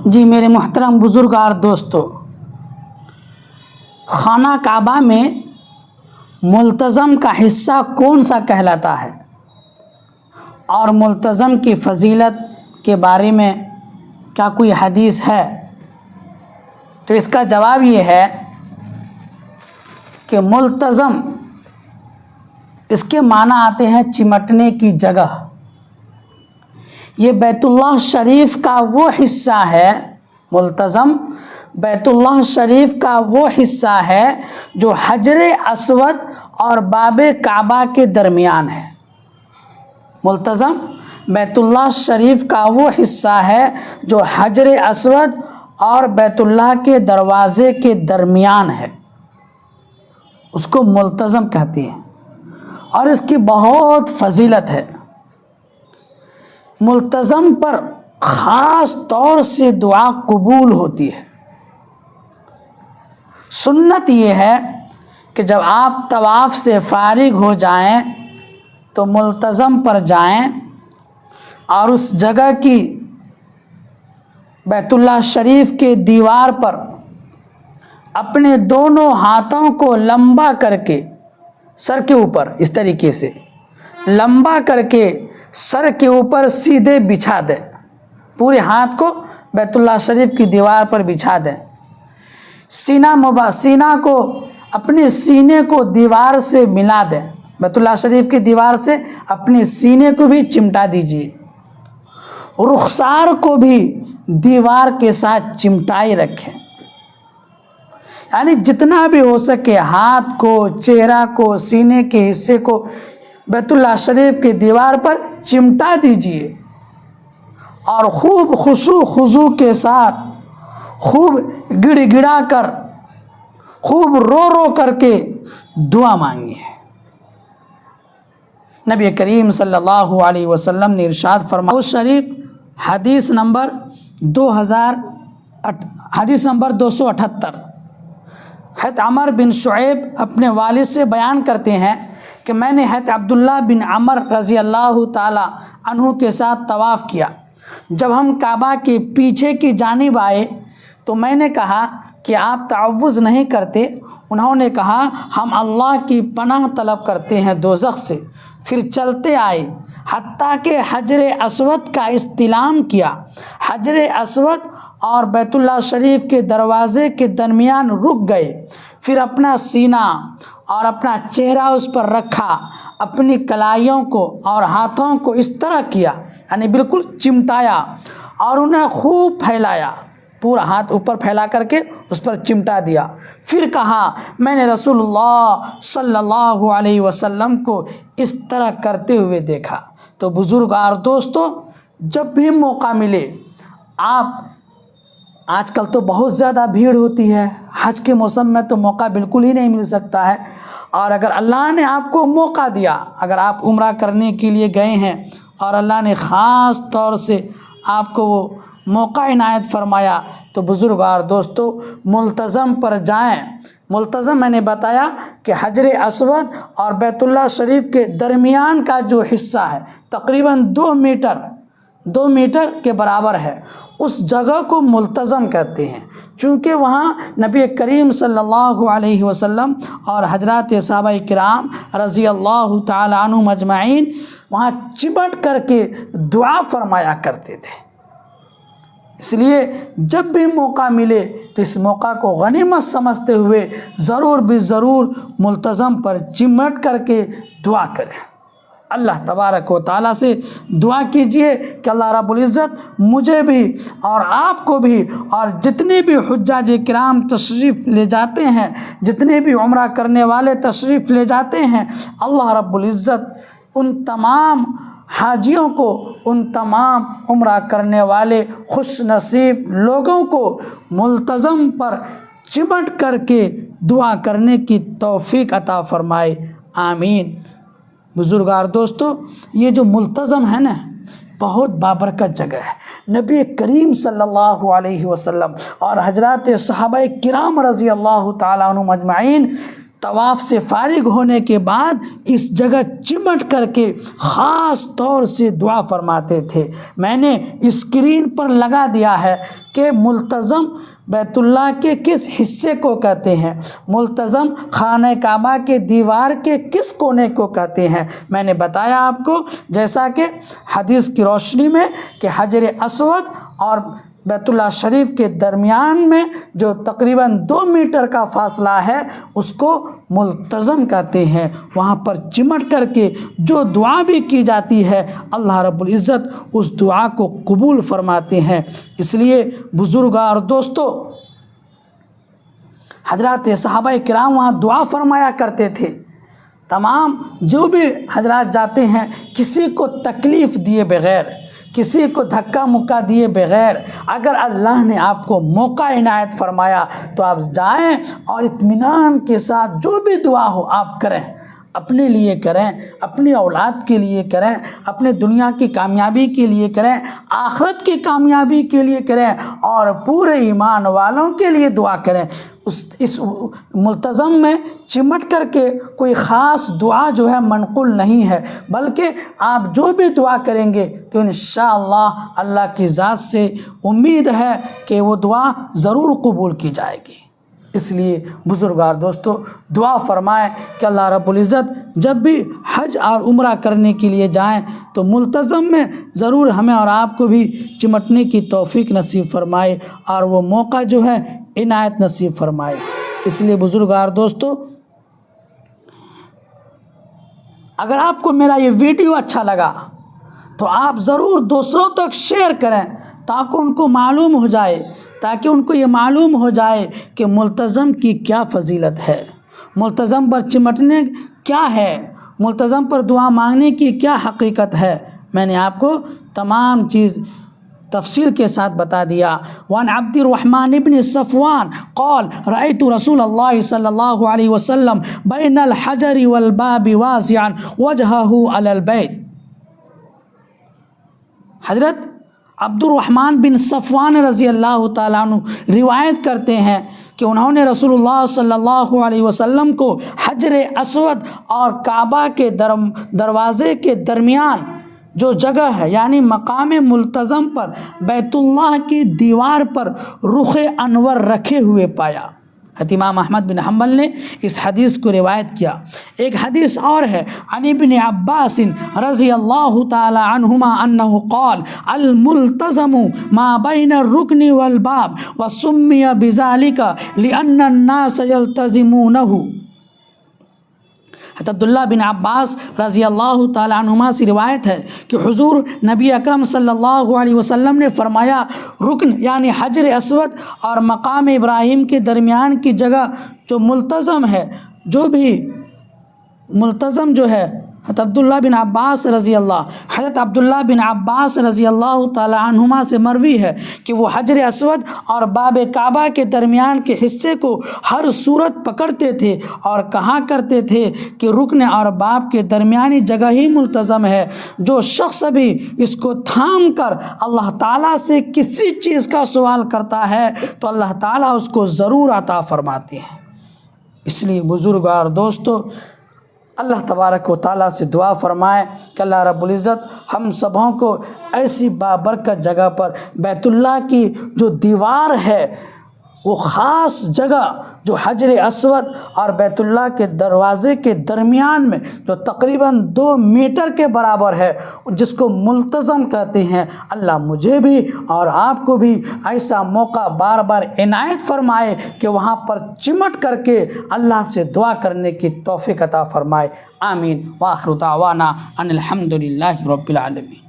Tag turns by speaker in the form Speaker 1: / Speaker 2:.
Speaker 1: جی میرے محترم بزرگ اور دوستو، خانہ کعبہ میں ملتزم کا حصہ کون سا کہلاتا ہے اور ملتزم کی فضیلت کے بارے میں کیا کوئی حدیث ہے؟ تو اس کا جواب یہ ہے کہ ملتزم اس کے معنی آتے ہیں چمٹنے کی جگہ۔ یہ بیت اللہ شریف کا وہ حصہ ہے، ملتزم بیت اللہ شریف کا وہ حصہ ہے جو حجر اسود اور باب کعبہ کے درمیان ہے۔ ملتزم بیت اللہ شریف کا وہ حصہ ہے جو حجر اسود اور بیت اللہ کے دروازے کے درمیان ہے، اس کو ملتزم کہتی ہیں اور اس کی بہت فضیلت ہے۔ ملتزم پر خاص طور سے دعا قبول ہوتی ہے۔ سنت یہ ہے کہ جب آپ طواف سے فارغ ہو جائیں تو ملتزم پر جائیں اور اس جگہ کی بیت اللہ شریف کے دیوار پر اپنے دونوں ہاتھوں کو لمبا کر کے سر کے اوپر اس طریقے سے لمبا کر کے سر کے اوپر سیدھے بچھا دیں، پورے ہاتھ کو بیت اللہ شریف کی دیوار پر بچھا دیں، سینہ کو اپنے سینے کو دیوار سے ملا دیں، بیت اللہ شریف کی دیوار سے اپنے سینے کو بھی چمٹا دیجیے، رخسار کو بھی دیوار کے ساتھ چمٹائے رکھیں، یعنی جتنا بھی ہو سکے ہاتھ کو، چہرہ کو، سینے کے حصے کو بیت اللہ شریف کی دیوار پر چمٹا دیجیے اور خوب خشوع خضوع کے ساتھ خوب گڑ گڑا کر خوب رو رو کر کے دعا مانگیے۔ نبی کریم صلی اللہ علیہ وسلم نے ارشاد فرمایا، شریف حدیث نمبر 278، حضرت عمر بن شعیب اپنے والد سے بیان کرتے ہیں کہ میں نے حضرت عبداللہ بن عمر رضی اللہ تعالی عنہ کے ساتھ طواف کیا۔ جب ہم کعبہ کے پیچھے کی جانب آئے تو میں نے کہا کہ آپ تعوذ نہیں کرتے؟ انہوں نے کہا ہم اللہ کی پناہ طلب کرتے ہیں دوزخ سے۔ پھر چلتے آئے حتیٰ کہ حجر اسود کا استلام کیا۔ حجر اسود اور بیت اللہ شریف کے دروازے کے درمیان رک گئے، پھر اپنا سینہ اور اپنا چہرہ اس پر رکھا، اپنی کلائیوں کو اور ہاتھوں کو اس طرح کیا، یعنی بالکل چمٹایا اور انہیں خوب پھیلایا، پورا ہاتھ اوپر پھیلا کر کے اس پر چمٹا دیا۔ پھر کہا میں نے رسول اللہ صلی اللہ علیہ وسلم کو اس طرح کرتے ہوئے دیکھا۔ تو بزرگ اور دوستو، جب بھی موقع ملے، آج کل تو بہت زیادہ بھیڑ ہوتی ہے، حج کے موسم میں تو موقع بالکل ہی نہیں مل سکتا ہے، اور اگر اللہ نے آپ کو موقع دیا، اگر آپ عمرہ کرنے کے لیے گئے ہیں اور اللہ نے خاص طور سے آپ کو وہ موقع عنایت فرمایا، تو بزرگ اور دوستو ملتزم پر جائیں۔ ملتزم میں نے بتایا کہ حجر اسود اور بیت اللہ شریف کے درمیان کا جو حصہ ہے تقریباً 2 میٹر کے برابر ہے، اس جگہ کو ملتزم کہتے ہیں، چونکہ وہاں نبی کریم صلی اللہ علیہ وسلم اور حضرات صحابہ کرام رضی اللہ تعالی عنہم اجمعین وہاں چمٹ کر کے دعا فرمایا کرتے تھے۔ اس لیے جب بھی موقع ملے تو اس موقع کو غنیمت سمجھتے ہوئے ضرور ضرور ملتزم پر چمٹ کر کے دعا کریں۔ اللہ تبارک و تعالیٰ سے دعا کیجئے کہ اللہ رب العزت مجھے بھی اور آپ کو بھی اور جتنے بھی حجاج کرام تشریف لے جاتے ہیں، جتنے بھی عمرہ کرنے والے تشریف لے جاتے ہیں، اللہ رب العزت ان تمام حاجیوں کو، ان تمام عمرہ کرنے والے خوش نصیب لوگوں کو ملتزم پر چمٹ کر کے دعا کرنے کی توفیق عطا فرمائے، آمین۔ بزرگار دوستو، یہ جو ملتزم ہے نا، بہت بابرکت جگہ ہے۔ نبی کریم صلی اللہ علیہ وسلم اور حضرات صحابہ کرام رضی اللہ تعالیٰ عنہم اجمعین طواف سے فارغ ہونے کے بعد اس جگہ چمٹ کر کے خاص طور سے دعا فرماتے تھے۔ میں نے اسکرین پر لگا دیا ہے کہ ملتزم بیت اللہ کے کس حصے کو کہتے ہیں، ملتزم خانہ کعبہ کے دیوار کے کس کونے کو کہتے ہیں۔ میں نے بتایا آپ کو، جیسا کہ حدیث کی روشنی میں، کہ حجر اسود اور بیت اللہ شریف کے درمیان میں جو تقریباً 2 میٹر کا فاصلہ ہے اس کو ملتزم کہتے ہیں۔ وہاں پر چمٹ کر کے جو دعا بھی کی جاتی ہے اللہ رب العزت اس دعا کو قبول فرماتے ہیں۔ اس لیے بزرگاں اور دوستو، حضرات صحابہ کرام وہاں دعا فرمایا کرتے تھے۔ تمام جو بھی حضرات جاتے ہیں کسی کو تکلیف دیے بغیر، کسی کو دھکا مکا دیے بغیر، اگر اللہ نے آپ کو موقع عنایت فرمایا تو آپ جائیں اور اطمینان کے ساتھ جو بھی دعا ہو آپ کریں، اپنے لیے کریں، اپنی اولاد کے لیے کریں، اپنے دنیا کی کامیابی کے لیے کریں، آخرت کی کامیابی کے لیے کریں، اور پورے ایمان والوں کے لیے دعا کریں۔ اس ملتزم میں چمٹ کر کے کوئی خاص دعا جو ہے منقول نہیں ہے، بلکہ آپ جو بھی دعا کریں گے تو انشاءاللہ اللہ کی ذات سے امید ہے کہ وہ دعا ضرور قبول کی جائے گی۔ اس لیے بزرگار دوستو دعا فرمائیں کہ اللہ رب العزت جب بھی حج اور عمرہ کرنے کے لیے جائیں تو ملتزم میں ضرور ہمیں اور آپ کو بھی چمٹنے کی توفیق نصیب فرمائے اور وہ موقع جو ہے عنایت نصیب فرمائے۔ اس لیے بزرگار دوستو، اگر آپ کو میرا یہ ویڈیو اچھا لگا تو آپ ضرور دوسروں تک شیئر کریں تاکہ ان کو معلوم ہو جائے، تاکہ ان کو یہ معلوم ہو جائے کہ ملتزم کی کیا فضیلت ہے، ملتزم پر چمٹنے کیا ہے، ملتزم پر دعا مانگنے کی کیا حقیقت ہے۔ میں نے آپ کو تمام چیز تفصیل کے ساتھ بتا دیا۔ وعن عبد الرحمن بن صفوان قال رأيت رسول الله صلی اللہ علیہ وسلم بین الحجر والباب واسعا وجهه على البيت۔ حضرت عبد الرحمن بن صفوان رضی اللہ تعالیٰ عنہ روایت کرتے ہیں کہ انہوں نے رسول اللہ صلی اللہ علیہ وسلم کو حجر اسود اور کعبہ کے دروازے کے درمیان جو جگہ ہے، یعنی مقام ملتزم پر بیت اللہ کی دیوار پر رخ انور رکھے ہوئے پایا۔ امام احمد بن حنبل نے اس حدیث کو روایت کیا۔ ایک حدیث اور ہے عن ابن عباس رضی اللہ تعالی عنہما انہ قال الملتزم ما بین الرکن والباب وسمی بذلک لأن الناس یلتزمونہ۔ عبداللہ بن عباس رضی اللہ تعالی عنہما سے روایت ہے کہ حضور نبی اکرم صلی اللہ علیہ وسلم نے فرمایا، رکن یعنی حجر اسود اور مقام ابراہیم کے درمیان کی جگہ جو ملتزم ہے، جو بھی ملتزم جو ہے، حضرت عبداللہ بن عباس رضی اللہ تعالی عنہما سے مروی ہے کہ وہ حجر اسود اور باب کعبہ کے درمیان کے حصے کو ہر صورت پکڑتے تھے اور کہا کرتے تھے کہ رکن اور باب کے درمیانی جگہ ہی ملتزم ہے۔ جو شخص بھی اس کو تھام کر اللہ تعالیٰ سے کسی چیز کا سوال کرتا ہے تو اللہ تعالیٰ اس کو ضرور عطا فرماتے ہیں۔ اس لیے بزرگوں اور دوستو، اللہ تبارک و تعالیٰ سے دعا فرمائیں کہ اللہ رب العزت ہم سبوں کو ایسی بابرکت جگہ پر بیت اللہ کی جو دیوار ہے، وہ خاص جگہ جو حجر اسود اور بیت اللہ کے دروازے کے درمیان میں جو تقریباً 2 میٹر کے برابر ہے، جس کو ملتزم کہتے ہیں، اللہ مجھے بھی اور آپ کو بھی ایسا موقع بار بار عنایت فرمائے کہ وہاں پر چمٹ کر کے اللہ سے دعا کرنے کی توفیق عطا فرمائے۔ آمین۔ وآخر دعوانا ان الحمد للہ رب العالمین۔